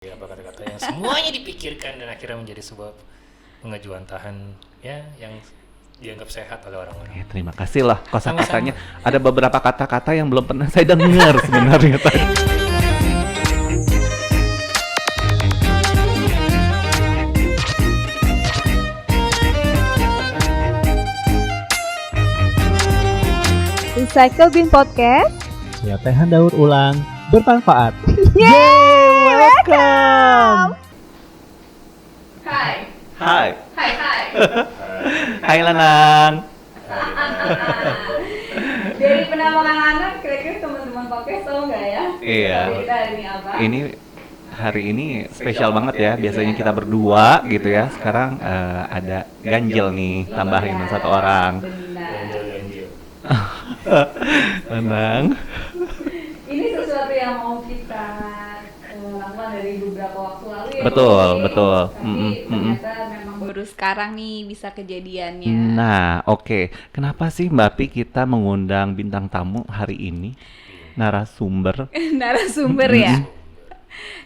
Apa kata-kata yang semuanya dipikirkan dan akhirnya menjadi sebuah pengajuan tahan ya yang dianggap sehat oleh orang-orang. Ya, terima kasih lah kosakatanya. Sama-sama. Ada beberapa kata-kata yang belum pernah saya dengar sebenarnya tadi. Recycle Bin Podcast. Celotehan daur ulang bermanfaat. Yeay, welcome. Hai. Hai. Hai, hai. Hai Lanang. Dari penampakan anak, kira-kira teman-teman podcast tahu nggak ya? Iya. Jadi kita hari ini apa? Ini hari ini spesial banget ya. Biasanya kita berdua gitu ya. Sekarang ada ganjil nih, tambahin Iya, satu orang. benar. Ganjil. Lanang. Ini sesuatu yang mau kita lakukan dari beberapa waktu lalu ya. Betul, Oke. betul. Tapi ternyata memang baru sekarang nih bisa kejadiannya. Nah, oke. Kenapa sih Mbak Pi kita mengundang bintang tamu hari ini? Narasumber. Narasumber ya.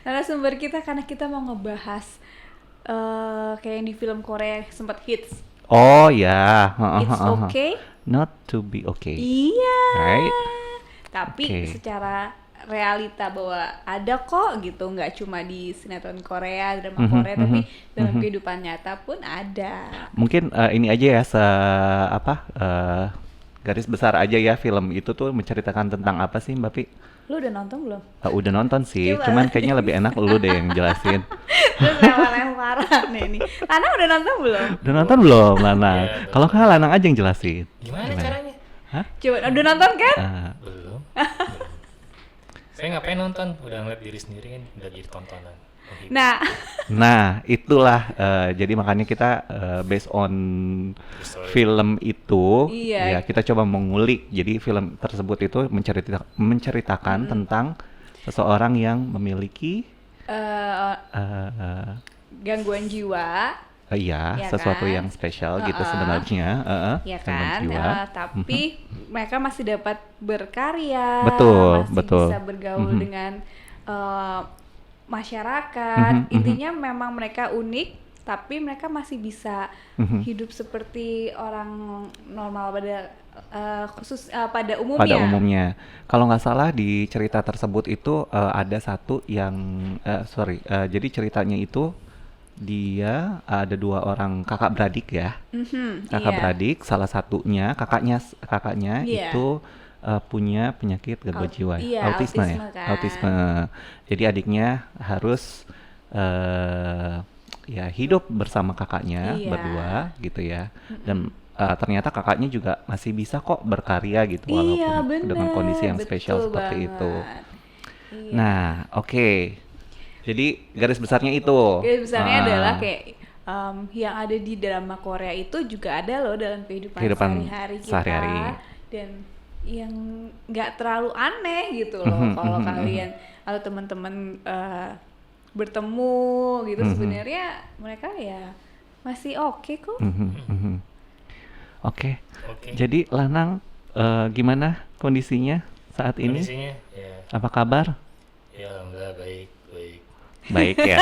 Narasumber kita karena kita mau ngebahas kayak yang di film Korea sempat hits. Oh ya. It's okay. Not to be okay. Iya. Right? Tapi Oke. secara realita bahwa ada kok gitu, nggak cuma di sinetron Korea, drama Mhm, Korea, tapi mhm, dalam mhm. kehidupan nyata pun ada. Mungkin ini aja ya garis besar aja ya, film itu tuh menceritakan tentang apa sih Mbak Pi? Lu udah nonton belum? Udah nonton sih, Coba. cuman kayaknya lebih enak lu deh yang jelasin. Terus lempar-lemparan nih. Lana udah nonton belum? Udah nonton belum, Lanang? Iya, Kalau nggak Lanang aja yang jelasin. Gimana caranya? Coba udah nonton kan? Belum. Saya ngapain nonton? Udah ngeliat diri sendiri kan, udah jadi tontonan. Menghibur. Nah, Nah, itulah jadi makanya kita based on Story. film itu, Iya. ya kita coba mengulik. Jadi film tersebut itu menceritakan tentang seseorang yang memiliki eh, gangguan jiwa, ya Ya sesuatu kan? yang spesial gitu Heeh. sebenarnya, ya gangguan kan? jiwa. Tapi mereka masih dapat berkarya, Betul, masih betul. bisa bergaul Mhm. dengan masyarakat. Mhm, mhm. Intinya memang mereka unik, tapi mereka masih bisa Mhm. hidup seperti orang normal pada pada umumnya. Pada umumnya, kalau nggak salah di cerita tersebut itu ada satu yang jadi ceritanya itu dia ada dua orang kakak beradik ya, kakak Iya. beradik. Salah satunya kakaknya Iya. itu punya penyakit gangguan jiwa, iya, autisme ya, autisme kan. autisme. Jadi adiknya harus ya hidup bersama kakaknya Iya. berdua gitu ya, dan ternyata kakaknya juga masih bisa kok berkarya gitu Iya, walaupun dengan bener, kondisi yang spesial betul seperti itu. banget. Iya. Nah, oke. Jadi garis besarnya itu. Garis besarnya Ah, adalah kayak yang ada di drama Korea itu juga ada loh dalam kehidupan sehari-hari kita, sehari-hari. dan yang nggak terlalu aneh gitu loh. Mhm, Kalau mhm, kalian atau teman-teman bertemu gitu, Mhm. sebenarnya mereka ya masih oke kok. mhm, mhm. Oke. Oke. Jadi Lanang gimana kondisinya saat ini? Kondisinya ya, Apa kabar? ya alhamdulillah baik. Baik ya.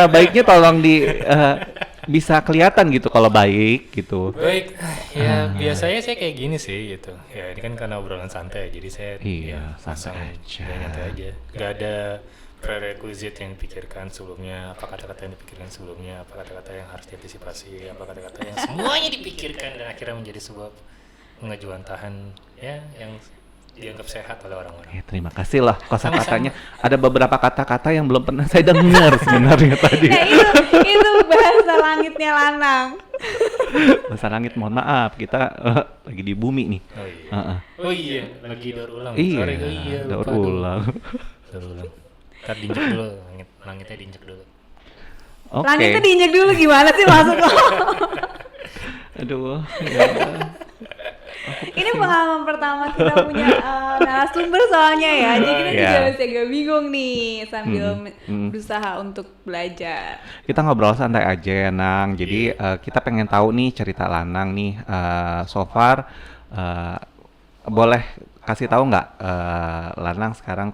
Baiknya tolong bisa kelihatan gitu kalau baik gitu. Baik, ya biasanya saya kayak gini sih gitu. Ya ini kan karena obrolan santai, jadi saya Iya, pasang santai aja. nyantai aja. Gak ada prerequisite yang dipikirkan sebelumnya, apa kata-kata yang dipikirkan sebelumnya, apa kata-kata yang harus diantisipasi, apa kata-kata yang semuanya dipikirkan dan akhirnya menjadi sebuah pengajuan tahan ya yang dianggap sehat oleh orang-orang. Ya, terima kasih lah kosakatanya. Ada beberapa kata-kata yang belum pernah saya dengar sebenarnya tadi. Nah itu bahasa langitnya Lanang. Bahasa langit, mohon maaf, kita lagi di bumi nih. Oh iya. Heeh. Oh iya, lagi daur ulang. Iya, Sorry, oh iya, daur lupa dulu. ulang. Daur ulang. Ntar diinjek dulu, langitnya diinjek dulu. Oke. Langitnya diinjek dulu gimana sih maksud lo? Aduh. Ya. Ini pengalaman pertama kita punya narasumber soalnya ya, jadi kita Iya. juga masih agak bingung nih sambil Hmm. berusaha untuk belajar. Kita ngobrol santai aja ya, Nang. Jadi kita pengen tahu nih cerita Lanang nih. So far boleh kasih tahu nggak Lanang sekarang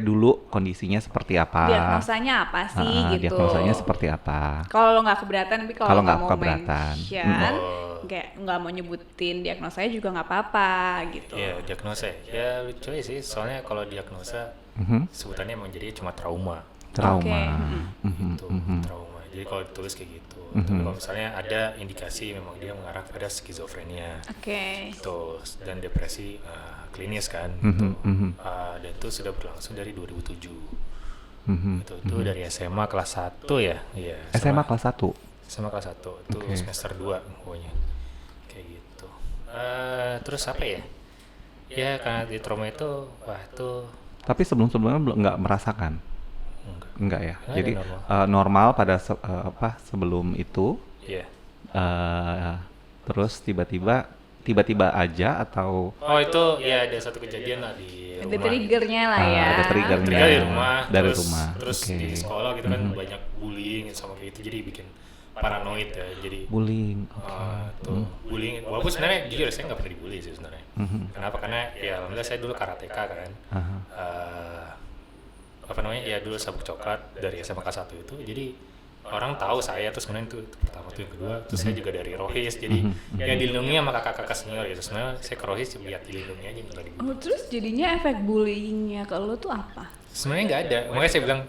dulu kondisinya seperti apa? Diagnosanya apa sih gitu. Diagnosanya seperti apa? Kalau lo nggak keberatan, tapi Kalau kalau nggak nggak mau keberatan. mention, Oh. kayak nggak mau nyebutin diagnosanya juga nggak apa-apa gitu. Ya diagnosa ya lucu aja sih, soalnya kalau diagnosa Mhm. sebutannya emang jadi cuma trauma Trauma. Oke. Mhm, gitu, mhm. trauma. Jadi kalau ditulis kayak gitu. Mhm. Tapi kalau misalnya ada indikasi memang dia mengarah pada skizofrenia, Oke. terus dan depresi klinis kan, Mhm, gitu. mhm. Dan itu sudah berlangsung dari 2007. Mhm, Itu mhm. dari SMA kelas 1 ya, iya. SMA kelas 1. SMA kelas 1 itu Oke. semester 2 pokoknya. Kayak gitu. Terus apa ya? Ya karena di trauma itu itu Tapi sebelum-sebelumnya belum nggak merasakan. Enggak ya. Nggak ada Jadi normal. normal pada sebelum itu Iya. terus tiba-tiba aja atau Oh itu ya ada satu kejadian lah di Ada rumah. triggernya lah ya. ada triggernya. Trigger di rumah. Dari terus, rumah. Terus Oke. di sekolah gitu kan banyak bullying sama kayak gitu, jadi bikin paranoid ya. Jadi bullying. tuh bullying. Walaupun sebenarnya jujur saya nggak pernah dibully sih sebenarnya. Mhm. Kenapa? Karena ya alhamdulillah saya dulu karateka kan. Aha. Apa namanya ya dulu sabuk coklat dari SMA kelas 1 itu, jadi orang tahu saya. Terus kemudian itu pertama tuh, yang kedua terus saya juga dari Rohis, jadi ya dilindungi sama kakak-kakak senior gitu. Sebenarnya saya ke Rohis lihat dilindungi aja, nggak dibully. Oh, terus jadinya efek bullyingnya ke lo tuh apa? Sebenarnya nggak ada, makanya saya bilang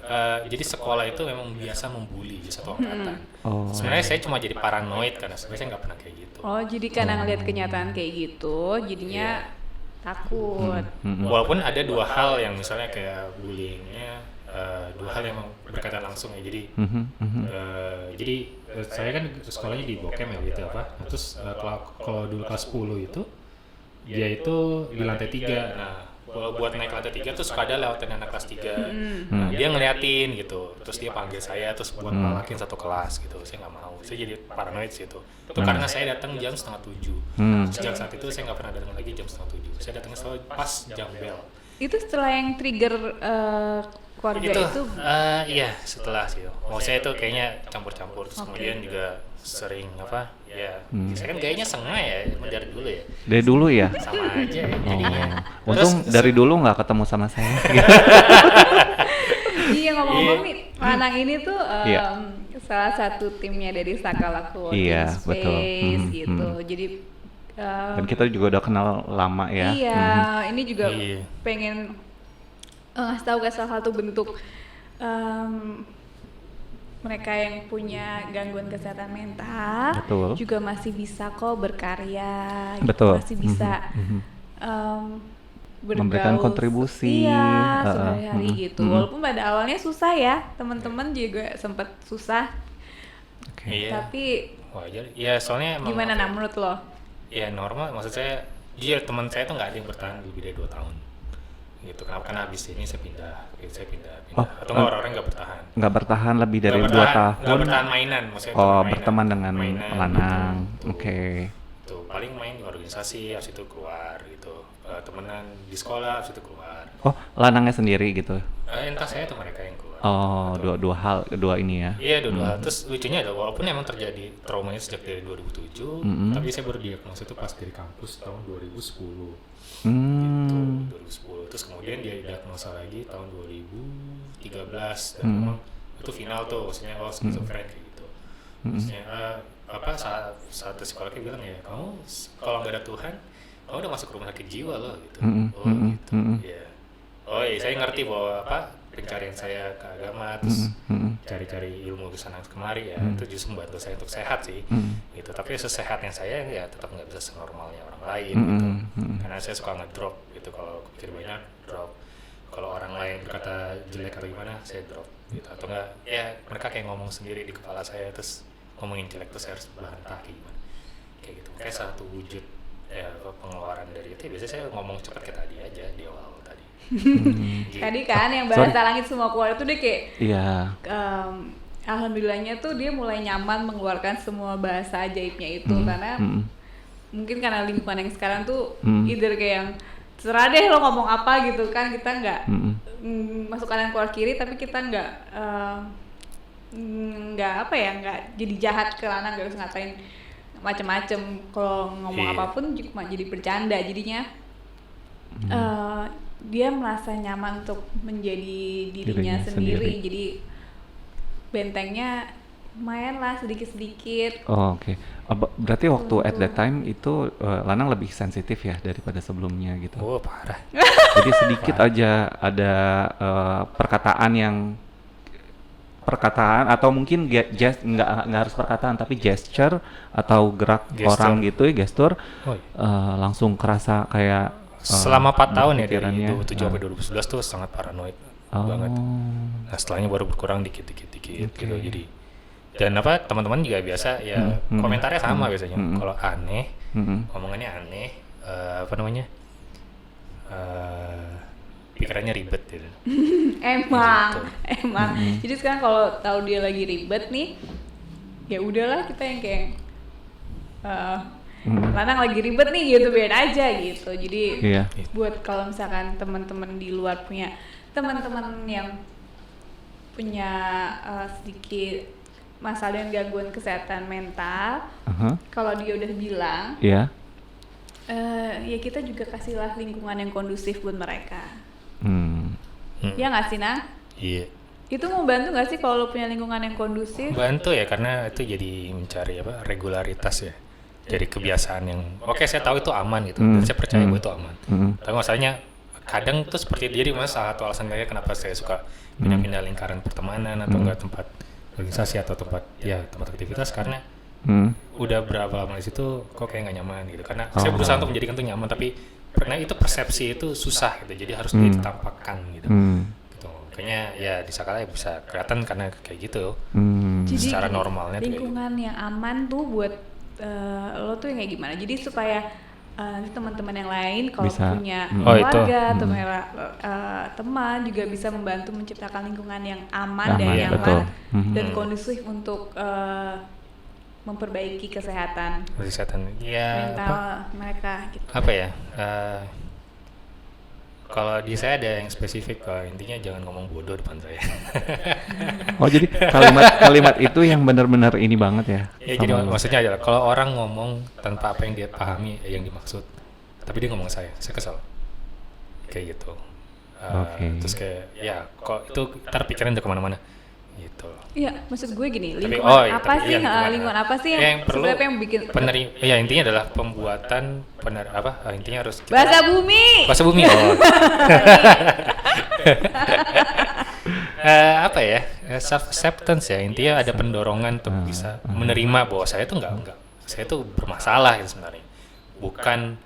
jadi sekolah itu memang biasa membuli di satu angkatan. Oh. Sebenarnya saya cuma jadi paranoid karena sebenarnya saya nggak pernah kayak gitu. Oh, jadi karena ngeliat kenyataan kayak gitu, jadinya takut. Mhm. Walaupun ada dua hal yang misalnya kayak bullyingnya, dua hal yang memang berkaitan langsung ya. Jadi Mhm, mhm. saya kan sekolahnya di Bokem ya gitu apa. Nah, terus kalau dulu kelas 10 itu dia itu di lantai 3. Nah, buat naik lantai 3 tuh suka ada lewatin anak kelas 3. Nah, dia ngeliatin gitu. Terus dia panggil saya terus buat malakin satu kelas gitu. Saya nggak mau. Saya jadi paranoid sih itu. Itu karena saya datang jam 6:30. Sejak saat itu saya nggak pernah datang lagi jam 6:30. Saya datangnya selalu pas jam bel. Itu setelah yang trigger keluarga itu, Iya setelah sih. Mau saya itu kayaknya campur-campur. Terus kemudian juga sering apa ya, saya kan gayanya sengah ya, emang dari dulu ya, Dari dulu ya. sama aja ya jadinya. Untung dari dulu nggak ketemu sama saya. iya ngomong-ngomong nih, Lanang ini tuh Iya. salah satu timnya dari Sakala Co-working Iya, Space betul. gitu. Jadi Dan kita juga udah kenal lama ya. iya, ini juga Iya. pengen ngasih tahu ke salah satu bentuk mereka yang punya gangguan kesehatan mental Betul. juga masih bisa kok berkarya, gitu. Betul. Masih bisa Memberikan bergaul, kontribusi, iya, sehari-hari gitu. mhm. Walaupun pada awalnya susah ya, teman-teman juga sempat susah, Oke. Iya. tapi Wajar. Ya soalnya emang gimana apa ya, menurut lo? ya normal. Maksud saya, jujur teman saya tuh nggak ada yang bertahan lebih dari 2 tahun. Gitu. Kenapa? Karena habis ini saya pindah. Oh, Atau nggak orang-orang nggak bertahan. Nggak bertahan lebih dari Nggak 2 bertahan, tahun. nggak bertahan mainan, maksudnya Oh, mainan. berteman dengan Mainan, Lanang. gitu. Oke. Tuh paling main di organisasi, habis itu keluar gitu. Temenan di sekolah, habis itu keluar. Oh, Lanangnya sendiri gitu. Entah saya atau mereka yang keluar. Oh, dua ini ya. Iya, dua. Terus lucunya adalah walaupun emang terjadi traumanya sejak dari 2007, tapi saya baru diagnosis itu pas dari kampus tahun 2010. Gitu, 2010. Terus kemudian dia diagnosa lagi tahun 2013 dan memang itu final tuh, maksudnya skizofren kayak gitu. Maksudnya saat psikolognya bilang ya, kamu kalau nggak ada Tuhan, kamu udah masuk rumah sakit jiwa loh gitu. Gitu. Iya. Oh iya, saya ngerti bahwa pencarian saya ke agama, terus cari-cari ilmu ke sana kemari ya, itu justru membantu saya untuk sehat sih, gitu. Tapi sesehatnya saya ya tetap nggak bisa senormalnya orang lain, gitu. Karena saya suka ngedrop, gitu. Kalau pikir banyak, drop. Kalau orang lain berkata jelek atau gimana, saya drop, gitu. Atau enggak, ya mereka kayak ngomong sendiri di kepala saya, terus ngomongin jelek, terus saya harus bantah kayak gimana, kayak gitu. Kayak satu wujud ya pengeluaran dari itu. Biasanya saya ngomong cepat kayak tadi aja di awal tadi. Gitu. Tadi kan yang bahasa langit semua keluar itu dia kayak Iya. alhamdulillahnya tuh dia mulai nyaman mengeluarkan semua bahasa ajaibnya itu karena mungkin karena lingkungan yang sekarang tuh either kayak yang serah deh lo ngomong apa gitu kan, kita nggak masuk kanan keluar kiri, tapi kita nggak nggak jadi jahat ke Lanang, nggak usah ngatain macem-macem. Kalau ngomong Iya. apapun cuma jadi bercanda jadinya. dia merasa nyaman untuk menjadi dirinya sendiri. Jadi bentengnya lumayan lah sedikit-sedikit. Oh, oke. Berarti waktu at that time itu Lanang lebih sensitif ya daripada sebelumnya gitu. Oh, parah. Jadi sedikit aja ada perkataan atau mungkin nggak harus perkataan tapi gesture atau gerak orang gitu ya, gestur langsung kerasa kayak selama 4 tahun ya dari pikirannya. 2007 sampai 2011 tuh sangat paranoid banget. Nah setelahnya baru berkurang dikit gitu. Jadi dan teman-teman juga biasa ya komentarnya sama biasanya. Kalau aneh, omongannya aneh, pikirannya ribet gitu. Emang. Jadi sekarang kalau tahu dia lagi ribet nih, ya udahlah kita yang kayak Lanang lagi ribet nih gitu, biarin aja gitu. Jadi buat kalau misalkan teman-teman di luar punya teman-teman yang punya sedikit masalah dan gangguan kesehatan mental, kalau dia udah bilang, ya kita juga kasihlah lingkungan yang kondusif buat mereka. Ya nggak sih, Nang? Iya. Itu mau bantu nggak sih kalau lo punya lingkungan yang kondusif? Bantu ya, karena itu jadi mencari regularitas ya. Dari kebiasaan yang saya tahu itu aman gitu, dan saya percaya bahwa itu aman. Tapi masalahnya kadang tuh seperti diri salah satu alasan saya kenapa saya suka pindah-pindah lingkaran pertemanan atau enggak tempat organisasi atau tempat aktivitas, karena udah berapa lama di situ kok kayak nggak nyaman gitu. Karena saya berusaha untuk menjadikan itu nyaman, tapi karena itu persepsi itu susah gitu, jadi harus ditampakkan gitu. Kayaknya ya di Sakala ya bisa kelihatan karena kayak gitu. Jadi secara normalnya lingkungan yang aman tuh buat lo tuh yang kayak gimana? Jadi supaya teman-teman yang lain kalau punya keluarga atau teman juga bisa membantu menciptakan lingkungan yang aman dan nyaman dan kondusif untuk memperbaiki kesehatan mental mereka gitu. Kalau di saya ada yang spesifik, intinya jangan ngomong bodoh depan saya. Oh, jadi kalimat itu yang benar-benar ini banget ya? Ya, jadi maksudnya adalah kalau orang ngomong tanpa apa yang dia pahami yang dimaksud, tapi dia ngomong saya kesal. Kayak gitu. Terus kayak, ya kok itu ntar pikiran udah kemana-mana. Gitu. Iya, maksud gue gini, lingkungan apa sih yang perlu yang bikin ya intinya adalah pembuatan intinya harus bahasa bumi. Self acceptance ya, intinya ada pendorongan untuk bisa menerima bahwa saya tuh saya tuh bermasalah gitu sebenarnya, bukan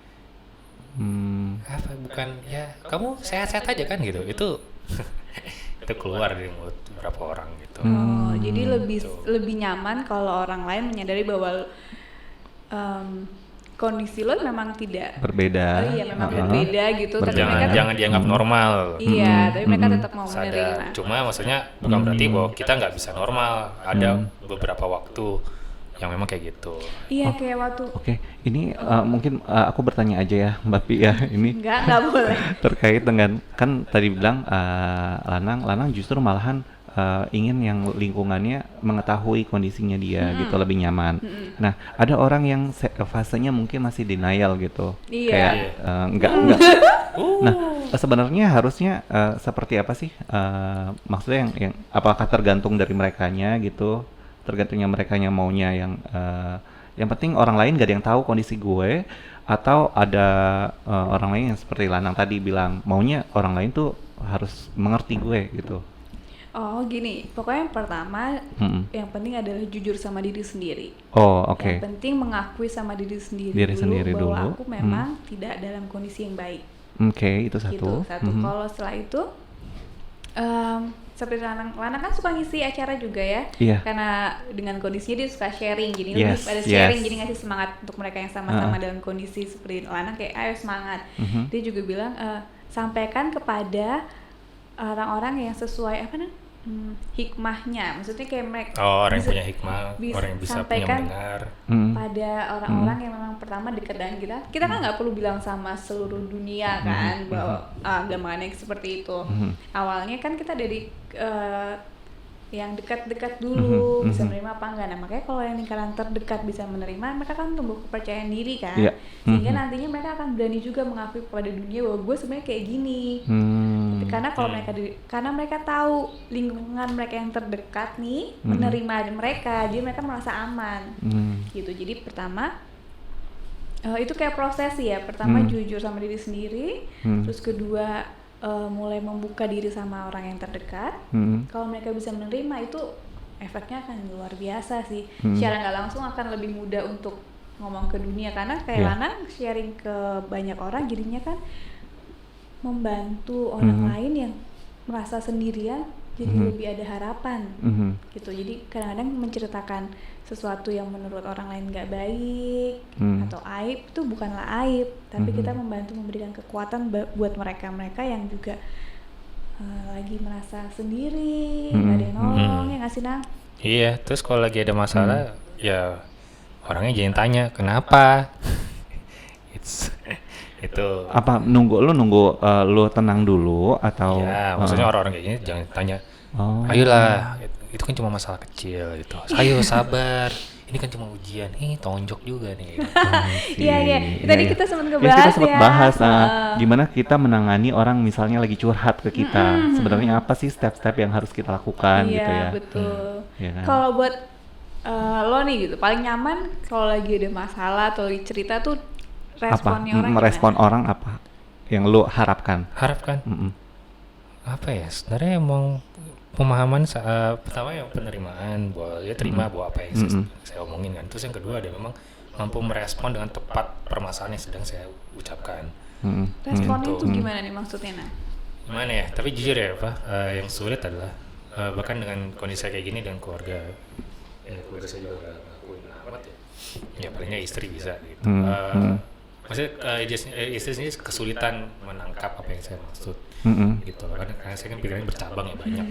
ya kamu sehat-sehat aja kan gitu, itu keluar dari mulut beberapa orang gitu. Jadi lebih nyaman kalau orang lain menyadari bahwa kondisi lo memang tidak berbeda. Memang berbeda gitu. Tapi jangan dianggap normal. Iya, tapi mereka tetap mau menerima. Cuma maksudnya bukan berarti bahwa kita nggak bisa normal. Ada beberapa waktu yang memang kayak gitu. Iya, kayak waktu. Oke, ini mungkin aku bertanya aja ya, Mbak Pi ya, ini. Nggak boleh. Terkait dengan kan tadi bilang Lanang justru malahan ingin yang lingkungannya mengetahui kondisinya dia gitu, lebih nyaman. Nah, ada orang yang fasenya mungkin masih denial gitu, kayak enggak. Nah, sebenarnya harusnya seperti apa sih? Maksudnya yang apakah tergantung dari merekanya gitu? Tergantungnya merekanya maunya yang penting orang lain gak ada yang tahu kondisi gue, atau ada orang lain yang seperti Lanang tadi bilang maunya orang lain tuh harus mengerti gue gitu. Oh gini, pokoknya yang pertama yang penting adalah jujur sama diri sendiri. Oh oke. Yang penting mengakui sama diri sendiri dulu bahwa aku memang tidak dalam kondisi yang baik. Oke, itu satu. Kalau setelah itu seperti Lanang kan suka ngisi acara juga ya, karena dengan kondisinya dia suka sharing, jadi lebih pada sharing, jadi ngasih semangat untuk mereka yang sama-sama dalam kondisi seperti Lanang, kayak ayo semangat. Dia juga bilang sampaikan kepada orang-orang yang sesuai hikmahnya, maksudnya kayak mereka orang yang punya hikmah, orang yang bisa punya mendengar pada orang-orang yang memang pertama dekat dengan kita kan nggak perlu bilang sama seluruh dunia kan bahwa agamanya seperti itu. Awalnya kan kita dari yang dekat-dekat dulu Mhm, bisa mhm. menerima apa enggak. Nah makanya kalau yang lingkaran terdekat bisa menerima, mereka kan tumbuh kepercayaan diri kan, Iya. sehingga Mhm. nantinya mereka akan berani juga mengakui pada dunia bahwa gue sebenarnya kayak gini. Karena kalau karena mereka tahu lingkungan mereka yang terdekat nih menerima mereka, jadi mereka merasa aman gitu. Jadi pertama itu kayak proses ya, pertama jujur sama diri sendiri, terus kedua mulai membuka diri sama orang yang terdekat. Kalau mereka bisa menerima itu efeknya akan luar biasa sih. Secara nggak langsung akan lebih mudah untuk ngomong ke dunia, karena kayak Lana sharing ke banyak orang jadinya kan membantu orang lain yang merasa sendirian jadi lebih ada harapan gitu. Jadi kadang-kadang menceritakan sesuatu yang menurut orang lain nggak baik atau aib itu bukanlah aib, tapi kita membantu memberikan kekuatan buat mereka yang juga lagi merasa sendiri, nggak ada yang nolong, ya nggak sih Nang? Iya, terus kalau lagi ada masalah ya orangnya jangan tanya kenapa. Itu Apa nunggu lu tenang dulu atau ya maksudnya orang-orang kayak gini jangan tanya Oh. ayolah itu kan cuma masalah kecil gitu, ayo sabar, ini kan cuma ujian, tonjok juga nih gitu. Iya. Tadi kita sempat ngebahas kita sempat ya. bahas gimana kita menangani orang misalnya lagi curhat ke kita. Sebenarnya apa sih step-step yang harus kita lakukan gitu ya? Iya betul. Iya kan? Kalau buat lo nih gitu, paling nyaman kalau lagi ada masalah atau lagi cerita tuh responnya orang merespon gimana? orang apa yang lu harapkan? Harapkan apa ya, sebenarnya emang pemahaman pertama yang penerimaan bahwa dia terima bahwa apa yang saya omongin kan. Terus yang kedua ada memang mampu merespon dengan tepat permasalahan yang sedang saya ucapkan. Responnya Gitu. itu gimana nih maksudnya Nah? Gimana ya, tapi jujur ya Pak, yang sulit adalah bahkan dengan kondisi saya kayak gini dan keluarga saya juga gak ngakuin amat ya. Ya palingnya istri bisa gitu. Maksudnya istri sendiri kesulitan menangkap apa yang saya maksud gitu loh, karena saya kan pikirannya bercabang ya banyak.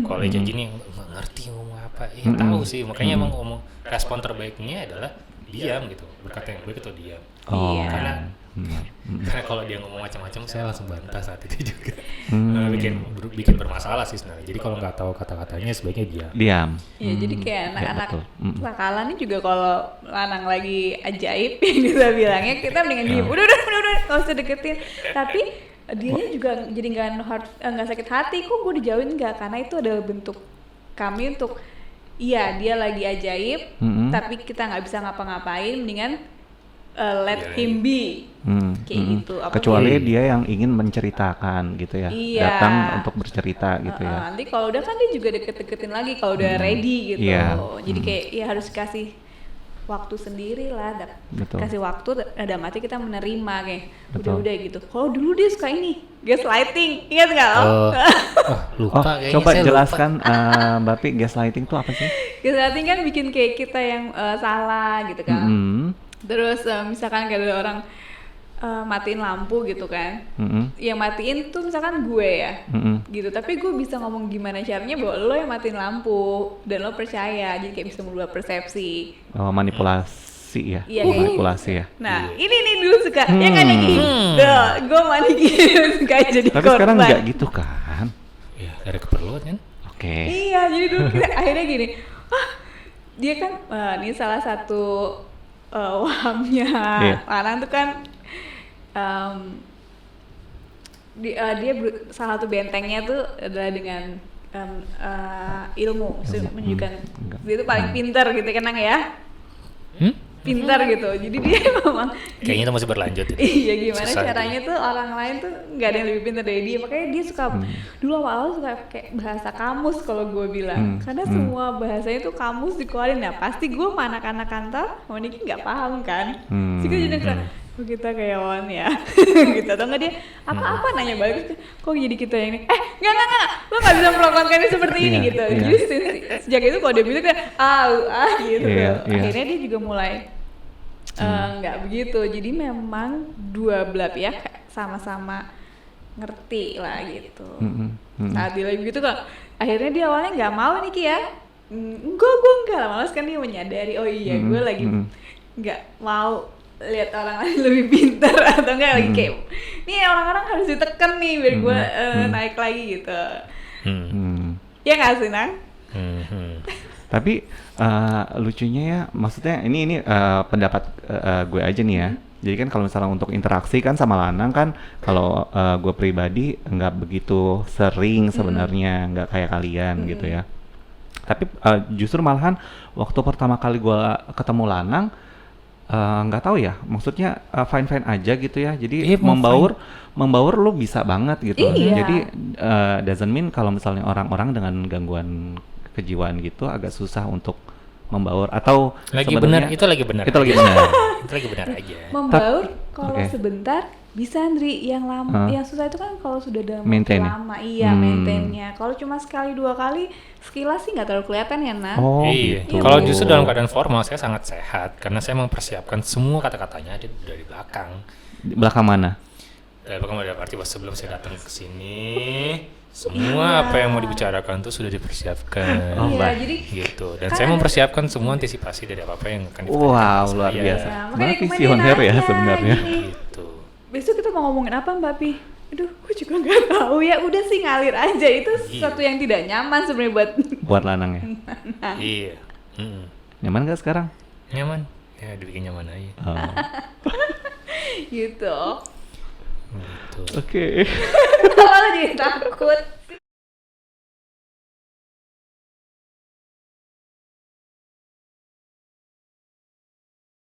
Kalau kayak gini nggak ngerti ngomong apa, tahu sih, makanya emang ngomong respon terbaiknya adalah diam gitu, berkata yang baik atau diam. Iya. Karena kalau dia ngomong macam-macam saya langsung bantah saat itu juga. bikin bermasalah sih sebenarnya. Jadi kalau nggak tahu kata-katanya sebaiknya Diam. Ya jadi kayak anak-anak betul. bakalan ini juga kalau Lanang lagi ajaib yang kita bilangnya, kita mendingan diem, udah nggak usah deketin. Tapi dianya juga jadi nggak sakit hati, kok gue dijauhin nggak, karena itu adalah bentuk kami untuk iya dia lagi ajaib, tapi kita nggak bisa ngapa-ngapain, mendingan let him be kayak gitu. Kecuali dia yang ingin menceritakan gitu ya, Iya. datang untuk bercerita gitu ya. Nanti kalau udah kan dia juga deket-deketin lagi kalau udah ready gitu. Iya. Jadi kayak ya harus kasih waktu sendiri lah, Betul. kasih waktu, ada mati kita menerima kayak Betul. udah gitu. Kalau dulu dia suka ini gaslighting, ingat nggak lo? lupa kayaknya Coba saya jelaskan Mbak Pi, gaslighting itu apa sih? Gaslighting kan bikin kayak kita yang salah gitu kan. Terus misalkan kayak ada orang matiin lampu gitu kan, yang matiin tuh misalkan gue ya, gitu. Tapi gue bisa ngomong gimana caranya bahwa lo yang matiin lampu dan lo percaya, jadi kayak bisa merubah persepsi. Oh, manipulasi ya? Iya, kayak Manipulasi ya? Nah, ini nih dulu suka, ya kan yang gini, gue mandi gini suka jadi Tapi korban. sekarang nggak gitu kan? ya ada keperluan kan. Oke. Iya, jadi dulu kita akhirnya gini, dia kan, ini salah satu wahamnya Lanang tuh kan, dia salah satu bentengnya tuh adalah dengan ilmu, menunjukkan dia tuh paling pintar gitu kan Nang ya, pintar gitu. Jadi dia memang Kayaknya itu masih berlanjut. iya gimana Susah caranya tuh orang lain tuh nggak ada yang lebih pintar dari dia, makanya dia suka dulu awal-awal suka kayak bahasa kamus kalau gue bilang, karena semua bahasanya tuh kamus dikeluarin. Nah pasti gue sama anak-anak kantor mau Niki nggak paham kan, sih gue jadi kayak kita kayak Wan ya gitu, atau nggak dia apa-apa nanya balik, kok jadi kita yang ini nggak lo nggak bisa melakukan ini seperti ini gitu. Jadi sejak itu kalau dia bilang kayak gitu akhirnya dia juga mulai nggak begitu. Jadi memang dua belah pihak sama-sama ngerti lah gitu. Saat dia lagi begitu kok, akhirnya dia awalnya nggak mau nih Ki ya, gue enggak lah, malas kan dia menyadari oh iya gue lagi nggak mau lihat orang lain lebih pintar atau enggak lagi kayak nih orang-orang harus ditekan nih biar gue naik lagi gitu. Ya nggak sih Nang? Tapi lucunya ya, maksudnya ini pendapat gue aja nih ya. Jadi kan kalau misalnya untuk interaksi kan sama lanang kan, kalau gue pribadi nggak begitu sering sebenarnya, nggak kayak kalian gitu ya. Tapi justru malahan waktu pertama kali gue ketemu lanang, nggak tahu ya, maksudnya fine aja gitu ya. Jadi membaur lo bisa banget gitu. Iya. Jadi doesn't mean kalau misalnya orang-orang dengan gangguan kejiwaan gitu agak susah untuk membaur, atau Lagi sebenarnya benar, itu lagi benar. itu lagi benar. Itu lagi benar aja. Membaur kalau Oke. sebentar bisa, Andri. Yang lama, yang susah itu kan kalau sudah dalam waktu Maintain ya? lama. Iya, maintainnya. Kalau cuma sekali 2 kali, sekilas sih nggak terlalu kelihatan ya, Nah. Oh Iya. gitu. Kalau justru dalam keadaan formal saya sangat sehat karena saya mempersiapkan semua kata-katanya dari belakang. Di belakang mana? Dari belakang ada arti bahwa sebelum saya datang ke sini, semua apa yang mau dibicarakan tuh sudah dipersiapkan. Oh, Iya, baik. jadi Gitu. Dan Kan saya ada- mempersiapkan semua antisipasi dari apa yang akan dibicarakan. Wow, sama luar saya. biasa. Nah, makanya Sebenarnya kemarin visioner ya nanya sebenarnya. gini, Gitu. besok kita mau ngomongin apa, Mbak Pi? Aduh, gue juga nggak tahu ya. Udah sih ngalir aja. Itu sesuatu yang tidak nyaman sebenarnya buat Buat lanang ya. Iya. Nyaman gak sekarang? Nyaman. Ya dibikin nyaman aja. Oh. gitu. Gitu. Oke. Kalau jadi takut.